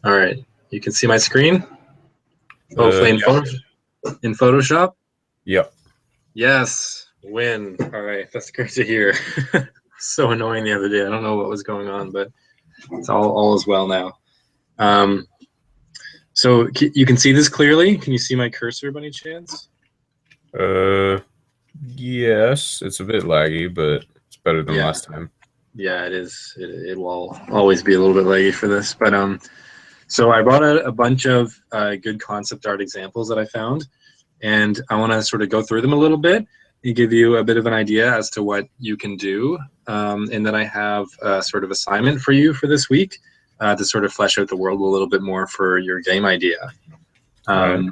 All right, you can see my screen, hopefully in, Yeah. in Photoshop. Yep. Yes, win. All right, that's great to hear. So annoying the other day. I don't know what was going on, but it's all is well now. Um, so you can see this clearly. Can you see my cursor by any chance? Uh, yes, it's a bit laggy, but it's better than Yeah, last time. yeah, it is. It will always be a little bit laggy for this, but so I brought a bunch of good concept art examples that I found, and I want to sort of go through them a little bit and give you a bit of an idea as to what you can do. And then I have a sort of assignment for you for this week to sort of flesh out the world a little bit more for your game idea. All right.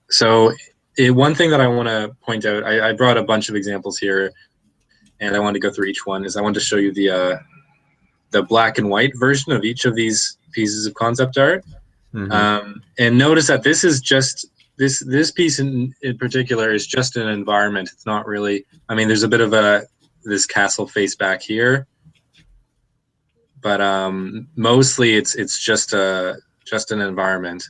So one thing that I want to point out, I brought a bunch of examples here, and I want to go through each one. Is I want to show you the black and white version of each of these pieces of concept art. Mm-hmm. And notice that this is just this piece in particular is just an environment. It's not really. I mean, there's a bit of this castle face back here, but mostly it's just an environment.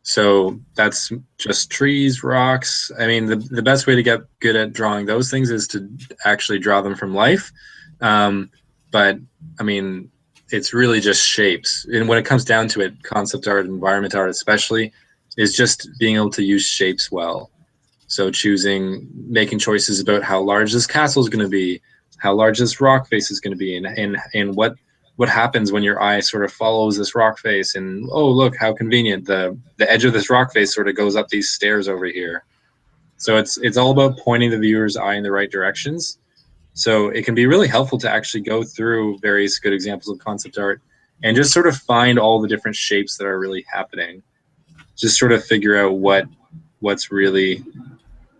So that's just trees, rocks. I mean, the best way to get good at drawing those things is to actually draw them from life. But I mean, it's really just shapes. And when it comes down to it, concept art, environment art especially, is just being able to use shapes well. So making choices about how large this castle is going to be, how large this rock face is going to be, and what happens when your eye sort of follows this rock face, and oh look how convenient, the edge of this rock face sort of goes up these stairs over here. So it's all about pointing the viewer's eye in the right directions. So it can be really helpful to actually go through various good examples of concept art and just sort of find all the different shapes that are really happening. Just sort of figure out what's really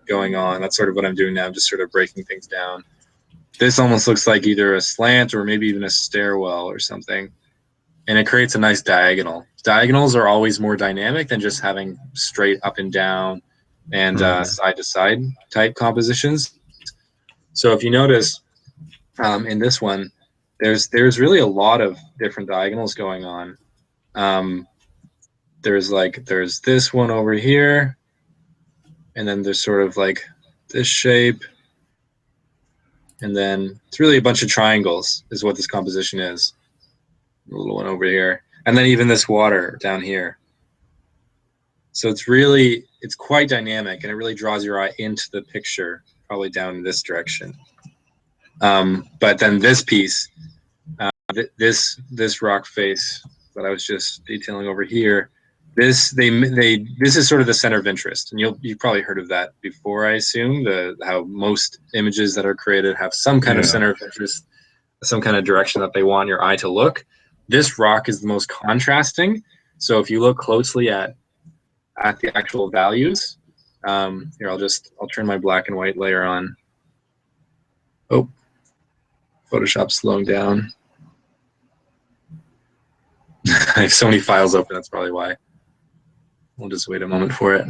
going on. That's sort of what I'm doing now. I'm just sort of breaking things down. This almost looks like either a slant or maybe even a stairwell or something. And it creates a nice diagonal. Diagonals are always more dynamic than just having straight up and down and side to side type compositions. So if you notice in this one, there's really a lot of different diagonals going on. There's this one over here, and then there's sort of like this shape, and then it's really a bunch of triangles is what this composition is. A little one over here, and then even this water down here. So it's quite dynamic, and it really draws your eye into the picture, probably down in this direction. But then this piece, this rock face that I was just detailing over here, this is sort of the center of interest, and you've probably heard of that before, I assume. How most images that are created have some kind of center of interest, some kind of direction that they want your eye to look. This rock is the most contrasting. So if you look closely at the actual values, here I'll turn my black and white layer on. Oh, Photoshop's slowing down. I have so many files open, that's probably why. We'll just wait a moment for it.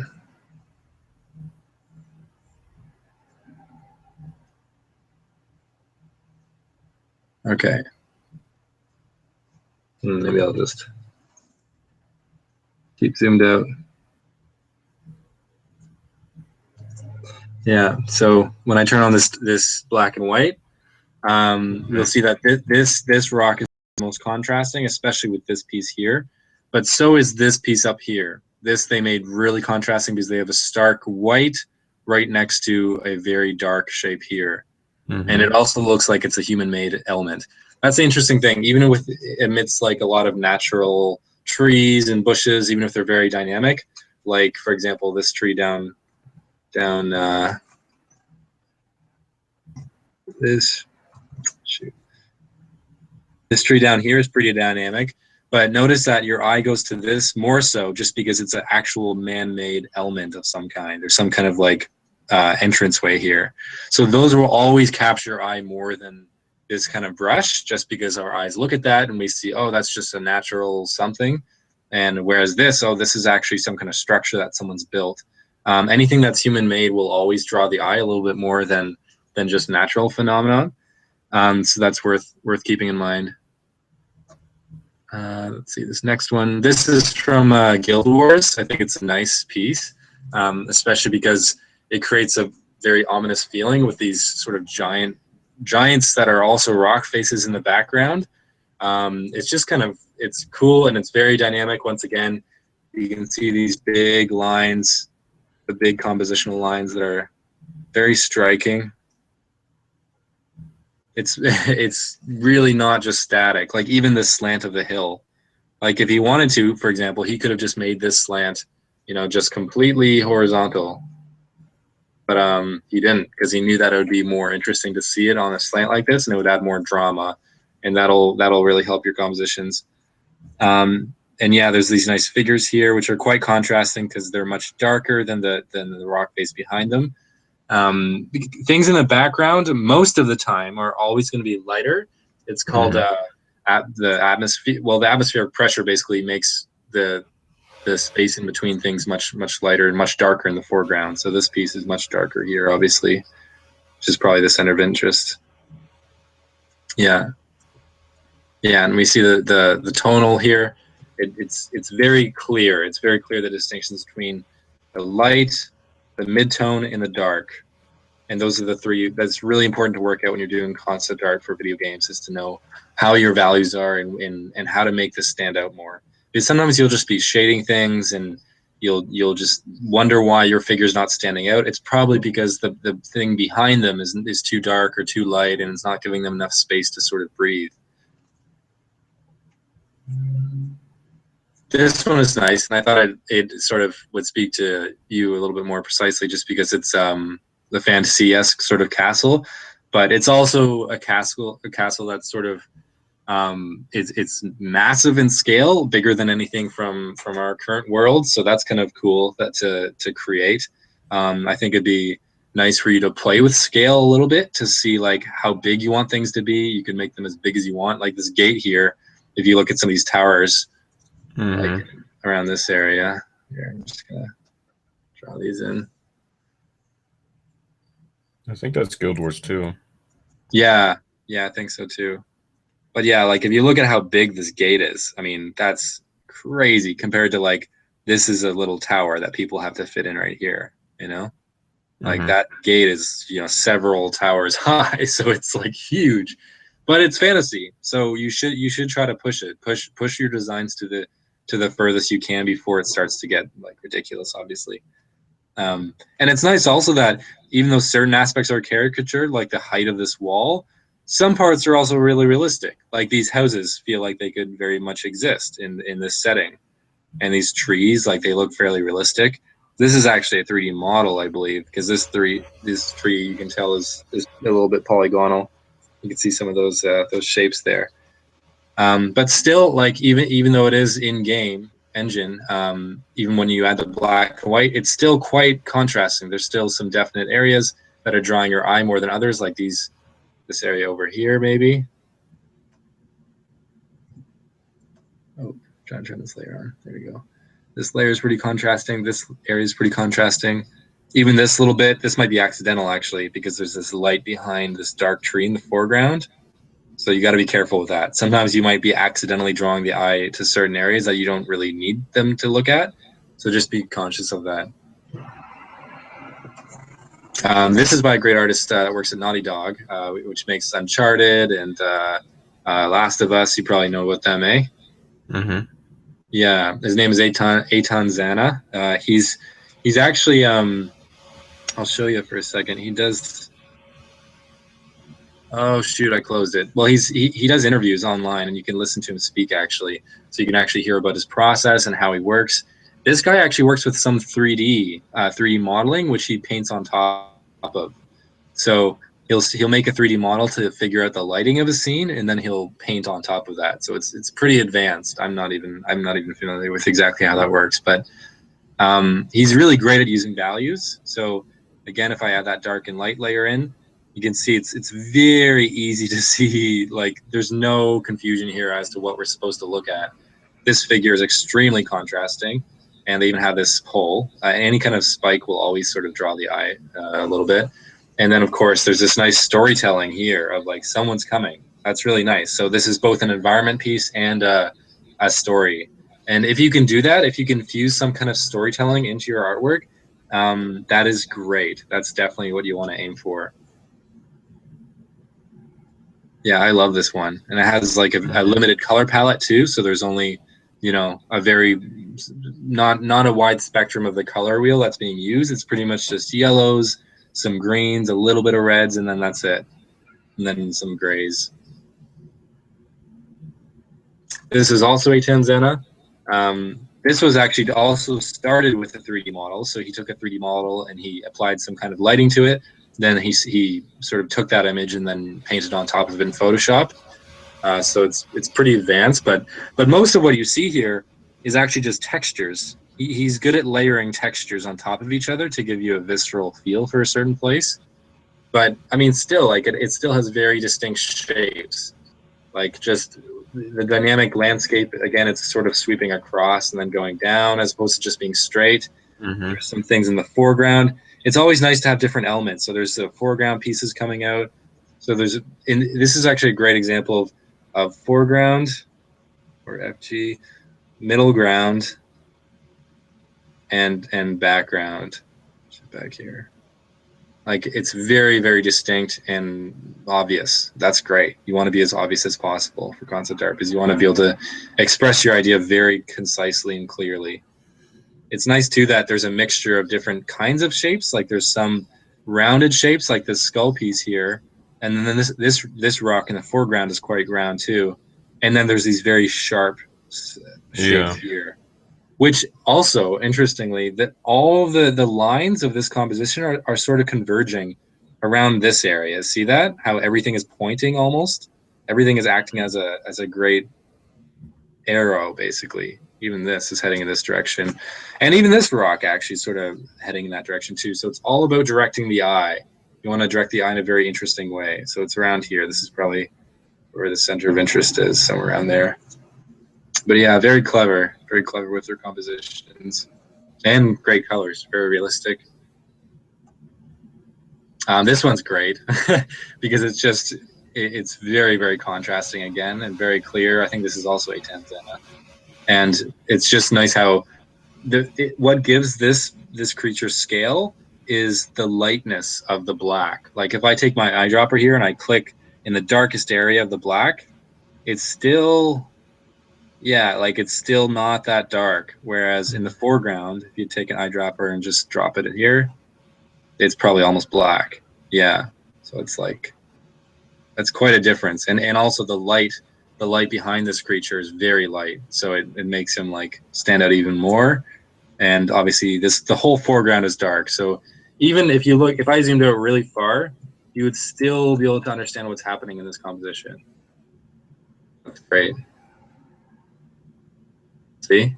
Okay. Maybe I'll just keep zoomed out. Yeah, so when I turn on this black and white, you'll see that this rock is the most contrasting, especially with this piece here. But so is this piece up here. This they made really contrasting because they have a stark white right next to a very dark shape here. Mm-hmm. And it also looks like it's a human-made element. That's the interesting thing. Even with amidst like a lot of natural trees and bushes, even if they're very dynamic, like for example this tree down this tree down here is pretty dynamic, but notice that your eye goes to this more so just because it's an actual man-made element of some kind, or some kind of like entranceway here. So those will always capture your eye more than this kind of brush, just because our eyes look at that and we see, oh, that's just a natural something. And whereas this is actually some kind of structure that someone's built. Anything that's human-made will always draw the eye a little bit more than just natural phenomenon. So that's worth keeping in mind. Let's see this next one. This is from Guild Wars. I think it's a nice piece, especially because it creates a very ominous feeling with these sort of giants that are also rock faces in the background. It's just kind of, it's cool and it's very dynamic. Once again, you can see these big lines, the big compositional lines that are very striking. It's really not just static. Like even the slant of the hill, like if he wanted to, for example, he could have just made this slant, you know, just completely horizontal. But he didn't, because he knew that it would be more interesting to see it on a slant like this, and it would add more drama, and that'll really help your compositions. And yeah, there's these nice figures here, which are quite contrasting because they're much darker than the rock face behind them. Things in the background most of the time are always going to be lighter. It's called the atmosphere. Well, the atmospheric pressure basically makes the space in between things much lighter and much darker in the foreground. So this piece is much darker here, obviously, which is probably the center of interest. Yeah, and we see the tonal here. It's very clear. It's very clear the distinctions between the light, the mid-tone, and the dark. And those are the three that's really important to work out when you're doing concept art for video games, is to know how your values are and how to make this stand out more. Because sometimes you'll just be shading things and you'll just wonder why your figure's not standing out. It's probably because the thing behind them is too dark or too light, and it's not giving them enough space to sort of breathe. This one is nice, and I thought it sort of would speak to you a little bit more precisely, just because it's the fantasy-esque sort of castle, but it's also a castle that's sort of it's massive in scale, bigger than anything from our current world. So that's kind of cool that to create. I think it'd be nice for you to play with scale a little bit to see like how big you want things to be. You can make them as big as you want, like this gate here. If you look at some of these towers, like around this area. Here, I'm just gonna draw these in. I think that's Guild Wars 2. Yeah, I think so too. But yeah, like if you look at how big this gate is, I mean, that's crazy compared to like, this is a little tower that people have to fit in right here, you know? Like that gate is, you know, several towers high, so it's like huge. But it's fantasy, so you should try to push it. Push your designs to the furthest you can before it starts to get like ridiculous, obviously. And it's nice also that even though certain aspects are caricatured, like the height of this wall, some parts are also really realistic. Like these houses feel like they could very much exist in this setting. And these trees, like they look fairly realistic. This is actually a 3D model, I believe, because this tree you can tell is a little bit polygonal. You can see some of those shapes there. But still, like even though it is in-game engine, even when you add the black and white, it's still quite contrasting. There's still some definite areas that are drawing your eye more than others, like this area over here, maybe. Oh, trying to turn this layer on. There we go. This layer is pretty contrasting. This area is pretty contrasting. Even this little bit, this might be accidental actually, because there's this light behind this dark tree in the foreground. So you got to be careful with that. Sometimes you might be accidentally drawing the eye to certain areas that you don't really need them to look at. So just be conscious of that. This is by a great artist that works at Naughty Dog, which makes Uncharted and Last of Us. You probably know about them, eh? Yeah, his name is Eitan Zana. He's actually I'll show you for a second. He does. Oh shoot, I closed it. Well, he does interviews online, and you can listen to him speak actually, so you can actually hear about his process and how he works. This guy actually works with some 3D modeling, which he paints on top of. So he'll make a 3D model to figure out the lighting of a scene, and then he'll paint on top of that. So it's pretty advanced. I'm not even familiar with exactly how that works, but he's really great at using values. So again, if I add that dark and light layer in, you can see it's very easy to see, like there's no confusion here as to what we're supposed to look at. This figure is extremely contrasting, and they even have this pole. Any kind of spike will always sort of draw the eye a little bit. And then of course there's this nice storytelling here of like someone's coming. That's really nice. So this is both an environment piece and a story. And if you can do that, if you can fuse some kind of storytelling into your artwork, that is great. That's definitely what you want to aim for. Yeah, I love this one. And it has like a limited color palette too. So there's only, you know, a very, not a wide spectrum of the color wheel that's being used. It's pretty much just yellows, some greens, a little bit of reds, and then that's it. And then some grays. This is also a Tanzana. This was actually also started with a 3D model. So he took a 3D model and he applied some kind of lighting to it. Then he sort of took that image and then painted on top of it in Photoshop. So it's pretty advanced, but most of what you see here is actually just textures. He's good at layering textures on top of each other to give you a visceral feel for a certain place. But I mean, still, like it still has very distinct shapes. Like just the dynamic landscape, again, it's sort of sweeping across and then going down as opposed to just being straight. There's some things in the foreground. It's always nice to have different elements. So there's the foreground pieces coming out. So this is actually a great example of foreground, or FG, middle ground, and background. Back here. Like it's very, very distinct and obvious. That's great. You want to be as obvious as possible for concept art because you want to be able to express your idea very concisely and clearly. It's nice too that there's a mixture of different kinds of shapes. Like there's some rounded shapes like this skull piece here. And then this rock in the foreground is quite round too. And then there's these very sharp shapes here. Which also, interestingly, that all the lines of this composition are sort of converging around this area. See that? How everything is pointing almost? Everything is acting as a great arrow, basically. Even this is heading in this direction. And even this rock actually is sort of heading in that direction too. So it's all about directing the eye. You want to direct the eye in a very interesting way. So it's around here. This is probably where the center of interest is, somewhere around there. But yeah, very clever with their compositions and great colors, very realistic. This one's great because it's very, very contrasting again and very clear. I think this is also a Tanzana. And it's just nice how what gives this creature scale is the lightness of the black. Like if I take my eyedropper here and I click in the darkest area of the black, it's still, yeah, like it's still not that dark. Whereas in the foreground, if you take an eyedropper and just drop it here, it's probably almost black. Yeah. So it's like, that's quite a difference. And also the light behind this creature is very light. So it makes him like stand out even more. And obviously the whole foreground is dark. So even if you look, if I zoomed out really far, you would still be able to understand what's happening in this composition. That's great. See?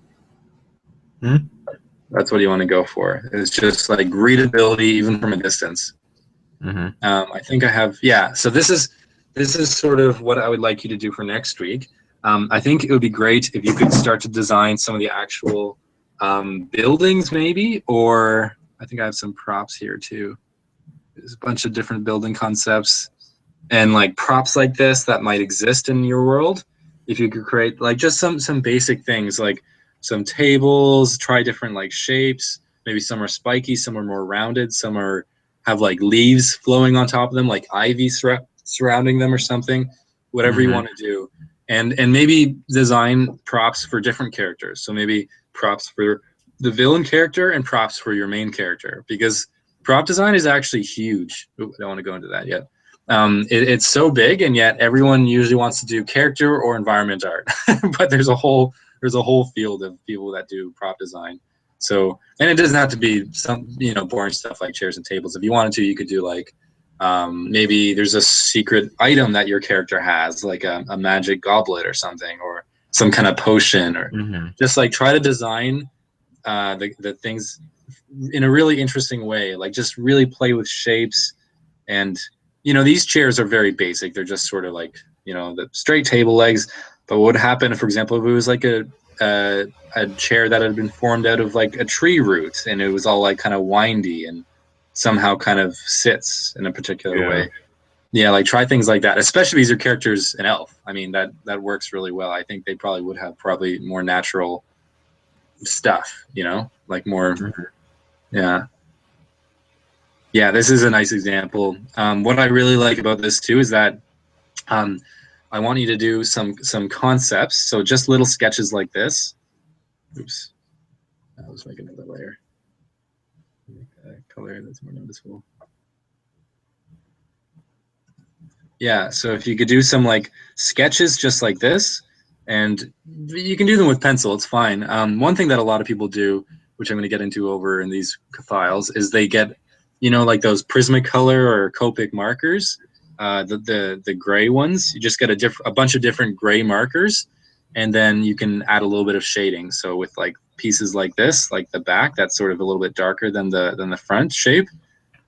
That's what you want to go for. It's just like readability even from a distance. I think I have, yeah. So this is sort of what I would like you to do for next week. I think it would be great if you could start to design some of the actual buildings maybe, or I think I have some props here too. There's a bunch of different building concepts and like props like this that might exist in your world. If you could create like just some basic things like some tables, try different like shapes. Maybe some are spiky, some are more rounded, some have like leaves flowing on top of them, like ivy surrounding them or something. Whatever you want to do, and maybe design props for different characters. So maybe props for the villain character and props for your main character, because prop design is actually huge. Ooh, I don't want to go into that yet. It's so big, and yet everyone usually wants to do character or environment art, but there's a whole field of people that do prop design. So, and it doesn't have to be some boring stuff like chairs and tables. If you wanted to, you could do like maybe there's a secret item that your character has, like a magic goblet or something, or some kind of potion, or just like try to design the things in a really interesting way. Like just really play with shapes. And these chairs are very basic. They're just sort of like the straight table legs. But what would happen, for example, if it was like a chair that had been formed out of like a tree root, and it was all like kind of windy and somehow kind of sits in a particular way. Yeah, like try things like that, especially because your character's an elf. I mean, that works really well. I think they probably would have probably more natural stuff, you know, like more. Yeah. Yeah, this is a nice example. What I really like about this too is that um, I want you to do some concepts. So just little sketches like this. Oops, let's make another layer. Make a color that's more noticeable. Yeah, so if you could do some like sketches just like this, and you can do them with pencil, it's fine. One thing that a lot of people do, which I'm going to get into over in these files, is they get, you know, like those Prismacolor or Copic markers, the gray ones. You just get a bunch of different gray markers, and then you can add a little bit of shading. So with like pieces like this, like the back, that's sort of a little bit darker than the front shape.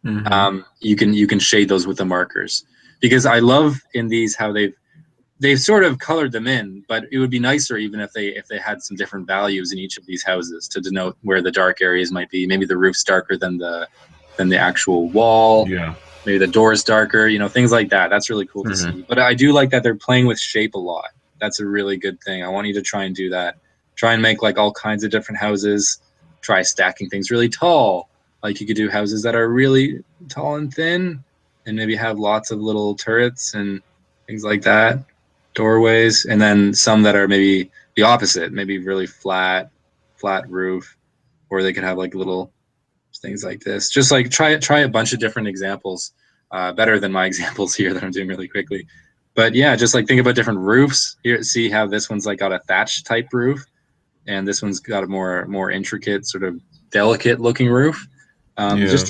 You can shade those with the markers, because I love in these how they've sort of colored them in, but it would be nicer even if they had some different values in each of these houses to denote where the dark areas might be. Maybe the roof's darker than the actual wall. Yeah. Maybe the door's darker, you know, things like that. That's really cool to see. But I do like that they're playing with shape a lot. That's a really good thing. I want you to try and do that. Try and make like all kinds of different houses. Try stacking things really tall. Like you could do houses that are really tall and thin, and maybe have lots of little turrets and things like that, doorways, and then some that are maybe the opposite, maybe really flat roof, or they could have like little things like this. Just like try a bunch of different examples, better than my examples here that I'm doing really quickly. But yeah, just like think about different roofs. Here, see how this one's like got a thatch type roof, and this one's got a more intricate, sort of delicate looking roof. Just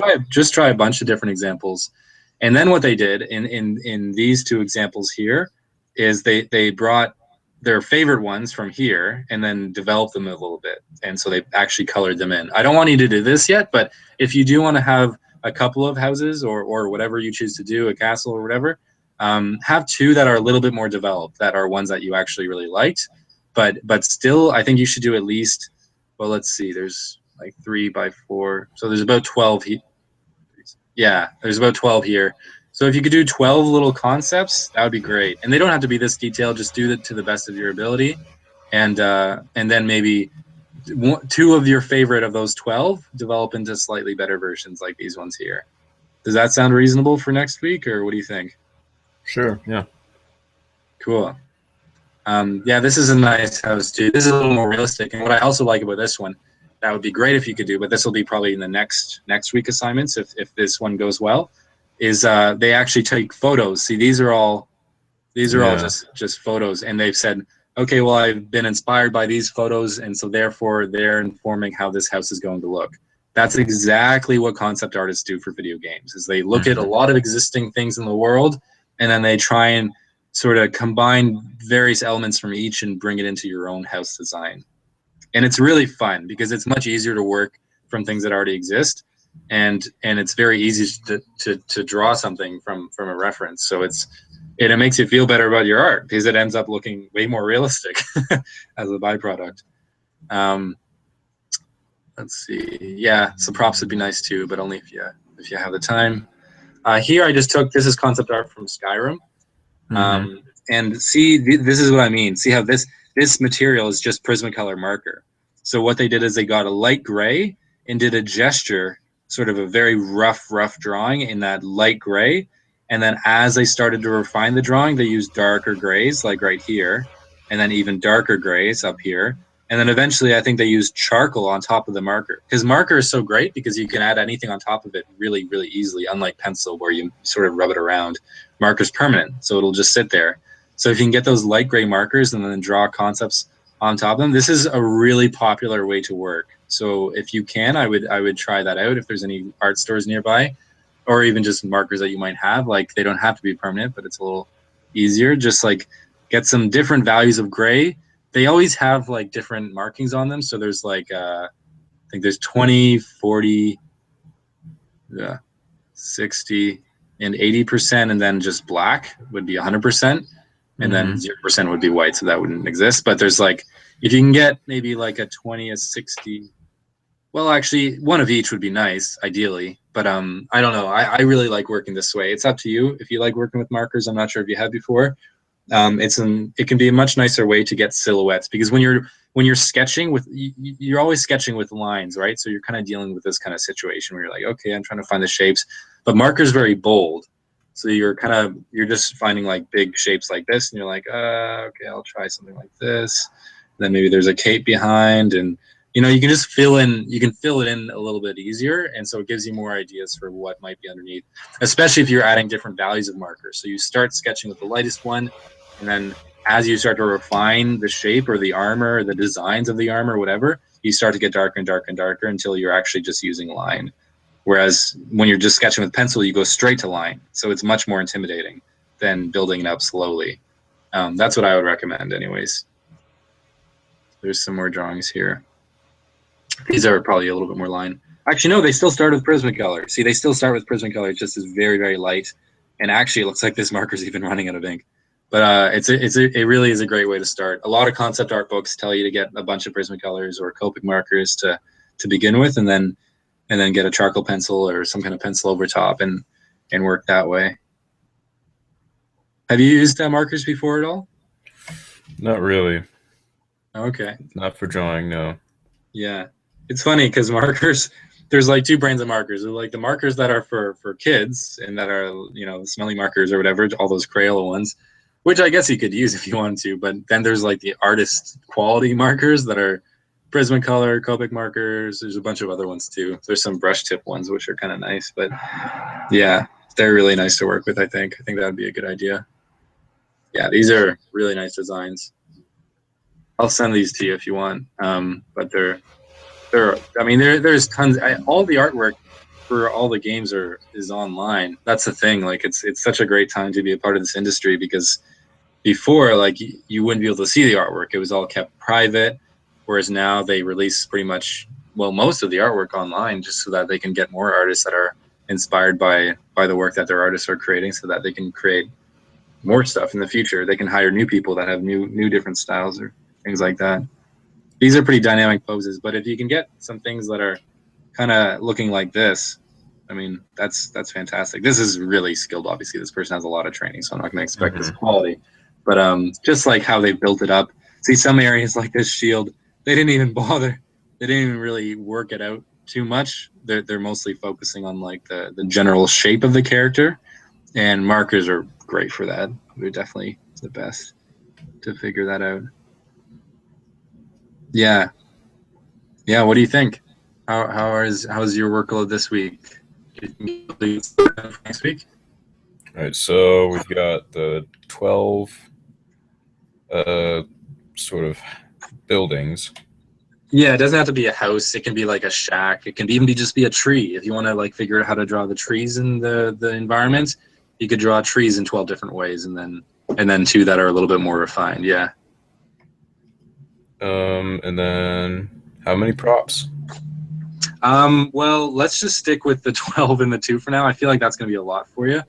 try a bunch of different examples, and then what they did in these two examples here is they brought their favorite ones from here and then developed them a little bit, and so they actually colored them in. I don't want you to do this yet, but if you do want to have a couple of houses or whatever you choose to do, a castle or whatever, have two that are a little bit more developed, that are ones that you actually really liked, but still I think you should do at least, well, let's see, there's like 3 by 4, so there's about 12 yeah, there's about 12 here. So if you could do 12 little concepts, that would be great. And they don't have to be this detailed. Just do it to the best of your ability, and then maybe two of your favorite of those 12 develop into slightly better versions like these ones here. Does that sound reasonable for next week, or what do you think? Sure. Yeah. Cool. Yeah, this is a nice house too. This is a little more realistic, and what I also like about this one, that would be great if you could do, but this will be probably in the next week assignments if this one goes well, is they actually take photos. See, these are all just photos, and they've said, okay, well, I've been inspired by these photos, and so therefore they're informing how this house is going to look. That's exactly what concept artists do for video games, is they look at a lot of existing things in the world, and then they try and sort of combine various elements from each and bring it into your own house design. And it's really fun because it's much easier to work from things that already exist, and it's very easy to draw something from a reference. So it makes you feel better about your art because it ends up looking way more realistic as a byproduct. Let's see. Yeah, some props would be nice too, but only if you have the time. Here I just took, this is concept art from Skyrim. And see, this is what I mean. See how this material is just Prismacolor marker. So what they did is they got a light gray and did a gesture, sort of a very rough drawing in that light gray. And then as they started to refine the drawing, they used darker grays, like right here, and then even darker grays up here. And then eventually I think they used charcoal on top of the marker. Because marker is so great because you can add anything on top of it really, really easily, unlike pencil where you sort of rub it around. Marker's permanent, so it'll just sit there. So if you can get those light gray markers and then draw concepts on top of them, this is a really popular way to work. So if you can, I would try that out if there's any art stores nearby, or even just markers that you might have. Like, they don't have to be permanent, but it's a little easier. Just like get some different values of gray. They always have like different markings on them. So there's like, I think there's 20, 40, 60, and 80%, and then just black would be 100%. And then 0% would be white, so that wouldn't exist. But there's like, if you can get maybe like a 20, a 60, Well, actually, one of each would be nice, ideally. But I don't know. I really like working this way. It's up to you if you like working with markers. I'm not sure if you have before. It can be a much nicer way to get silhouettes, because when you're sketching with you're always sketching with lines, right? So you're kind of dealing with this kind of situation where you're like, okay, I'm trying to find the shapes, but marker's very bold. So you're just finding like big shapes like this, and you're like, okay, I'll try something like this. And then maybe there's a cape behind, and you can just fill it in a little bit easier, and so it gives you more ideas for what might be underneath, especially if you're adding different values of markers. So you start sketching with the lightest one, and then as you start to refine the shape or the armor or the designs of the armor, whatever, you start to get darker and darker and darker until you're actually just using line. Whereas when you're just sketching with pencil, you go straight to line. So it's much more intimidating than building it up slowly. That's what I would recommend anyways. There's some more drawings here. These are probably a little bit more line. Actually, no, they still start with Prismacolor. See, they still start with Prismacolor. It just is very, very light. And actually, it looks like this marker's even running out of ink. But it really is a great way to start. A lot of concept art books tell you to get a bunch of Prismacolors or Copic markers to begin with, and then get a charcoal pencil or some kind of pencil over top and work that way. Have you used markers before at all? Not really. Okay. Not for drawing, no. Yeah. It's funny because markers, there's like two brands of markers. There's like the markers that are for kids and that are, smelly markers or whatever, all those Crayola ones, which I guess you could use if you wanted to. But then there's like the artist quality markers that are Prismacolor, Copic markers. There's a bunch of other ones too. There's some brush tip ones, which are kind of nice. But yeah, they're really nice to work with, I think. I think that would be a good idea. Yeah, these are really nice designs. I'll send these to you if you want. But there's tons. All the artwork for all the games is online. That's the thing. Like it's such a great time to be a part of this industry, because before, like, you wouldn't be able to see the artwork. It was all kept private, whereas now they release pretty much, well, most of the artwork online, just so that they can get more artists that are inspired by the work that their artists are creating, so that they can create more stuff in the future. They can hire new people that have new different styles or things like that. These are pretty dynamic poses, but if you can get some things that are kind of looking like this, I mean, that's fantastic. This is really skilled. Obviously, this person has a lot of training, so I'm not going to expect this quality. But just like how they built it up. See, some areas like this shield, they didn't even bother. They didn't even really work it out too much. They're mostly focusing on like the general shape of the character, and markers are great for that. They're definitely the best to figure that out. Yeah. What do you think? How's your workload this week? Next week? All right, so we've got the 12 sort of buildings. Yeah, it doesn't have to be a house. It can be like a shack. It can even just be a tree. If you want to like figure out how to draw the trees in the environment, you could draw trees in 12 different ways, and then two that are a little bit more refined. Yeah. And then how many props? Well, let's just stick with the 12 and the 2 for now. I feel like that's going to be a lot for you.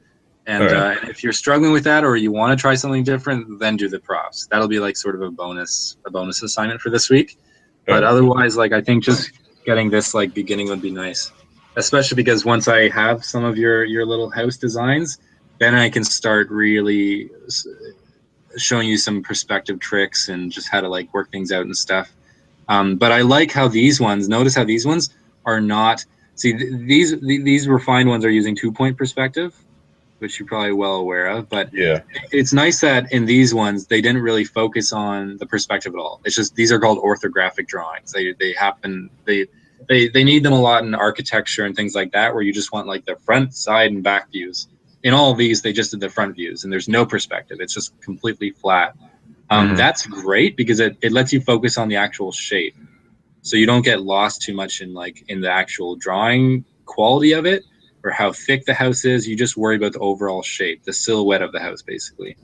And right. If you're struggling with that, or you want to try something different, then do the props. That'll be like sort of a bonus assignment for this week. But otherwise, like, I think just getting this like beginning would be nice, especially because once I have some of your little house designs, then I can start really showing you some perspective tricks and just how to like work things out and stuff. But I like how these ones, notice how these ones are not, see, these refined ones are using 2-point perspective, which you're probably well aware of. But yeah, it's nice that in these ones, they didn't really focus on the perspective at all. It's just, these are called orthographic drawings. They need them a lot in architecture and things like that, where you just want like the front, side, and back views. In all of these, they just did the front views, and there's no perspective. It's just completely flat. That's great because it lets you focus on the actual shape, so you don't get lost too much in the actual drawing quality of it or how thick the house is. You just worry about the overall shape, the silhouette of the house, basically.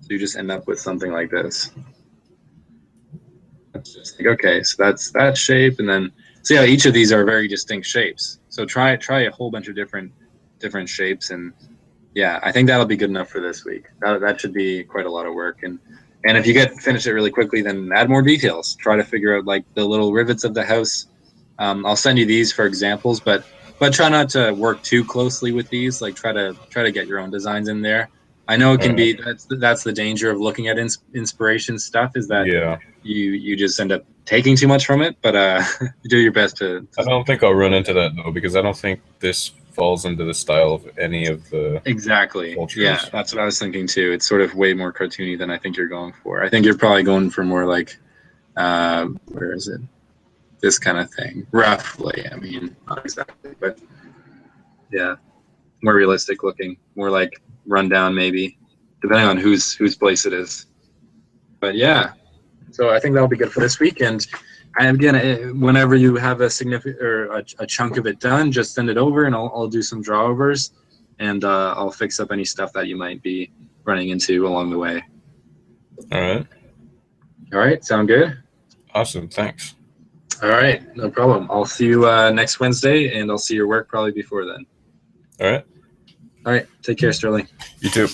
So you just end up with something like this. It's just like, okay, so that's that shape, and then see how each of these are very distinct shapes. So try a whole bunch of different shapes, and yeah, I think that'll be good enough for this week. That should be quite a lot of work, and if you finish it really quickly, then add more details. Try to figure out like the little rivets of the house. I'll send you these for examples, but try not to work too closely with these. Like try to get your own designs in there. I know it can be that's the danger of looking at inspiration stuff, is that Yeah. you just end up taking too much from it. But do your best to I don't think I'll run into that though, because I don't think this falls into the style of any of the exactly. cultures. Yeah, that's what I was thinking too. It's sort of way more cartoony than I think you're going for. I think you're probably going for more like where is it? This kind of thing, roughly. I mean, not exactly, but yeah, more realistic looking, more like rundown maybe, depending on whose place it is. But yeah, so I think that'll be good for this week. And again, whenever you have a significant or a chunk of it done, just send it over, and I'll do some drawovers, and I'll fix up any stuff that you might be running into along the way. All right. All right, sound good? Awesome. Thanks. All right, no problem. I'll see you next Wednesday, and I'll see your work probably before then. All right. All right, take care, Sterling. You too.